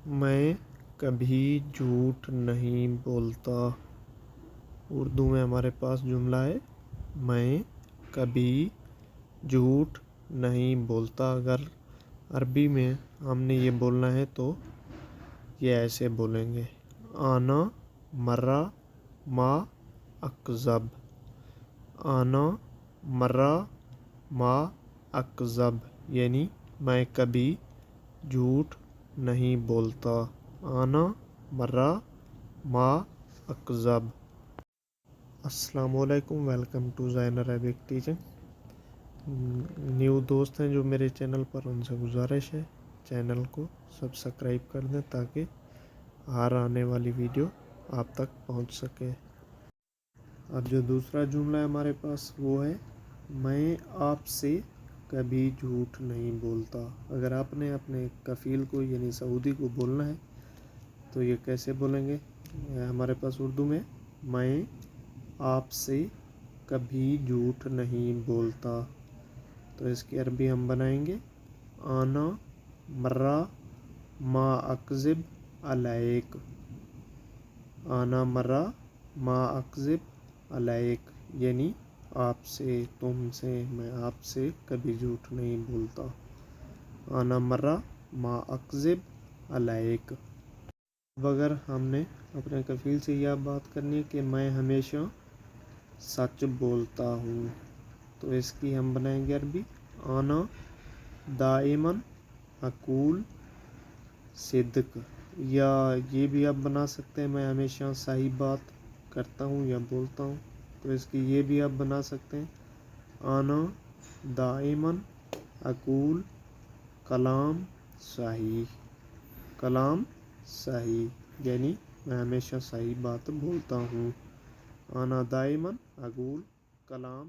میں کبھی جھوٹ نہیں بولتا۔ اردو میں ہمارے پاس جملہ ہے میں کبھی جھوٹ نہیں بولتا۔ اگر عربی میں ہم نے یہ بولنا ہے تو یہ ایسے بولیں گے، آنا مرہ ما اکذب، آنا مرہ ما اکذب، یعنی میں کبھی جھوٹ نہیں بولتا۔ آنا مرہ ما اکذب۔ السلام علیکم، welcome to Zain Arabic teaching. New دوست ہیں جو میرے چینل پر، ان سے گزارش ہے چینل کو سبسکرائب کر دیں تاکہ ہر آنے والی ویڈیو آپ تک پہنچ سکے۔ اب جو دوسرا جملہ ہے ہمارے پاس وہ ہے میں آپ سے کبھی جھوٹ نہیں بولتا۔ اگر آپ نے اپنے کفیل کو یعنی سعودی کو بولنا ہے تو یہ کیسے بولیں گے؟ ہمارے پاس اردو میں آپ سے کبھی جھوٹ نہیں بولتا، تو اس کی عربی ہم بنائیں گے آنا مرہ ما اکذب علیک، آنا مرہ ما اکذب علیک، یعنی آپ سے، تم سے، میں آپ سے کبھی جھوٹ نہیں بولتا۔ آنا مرہ ما اکذب علیک۔ اب اگر ہم نے اپنے کفیل سے یہ بات کرنی ہے کہ میں ہمیشہ سچ بولتا ہوں، تو اس کی ہم بنائیں گے عربی آنا دائماً اقول صدق، یا یہ بھی آپ بنا سکتے ہیں میں ہمیشہ صحیح بات کرتا ہوں یا بولتا ہوں، تو اس کی یہ بھی آپ بنا سکتے ہیں آنا دائماً اقول کلام صحیح، کلام صحیح، یعنی میں ہمیشہ صحیح بات بولتا ہوں۔ آنا دائماً اقول کلام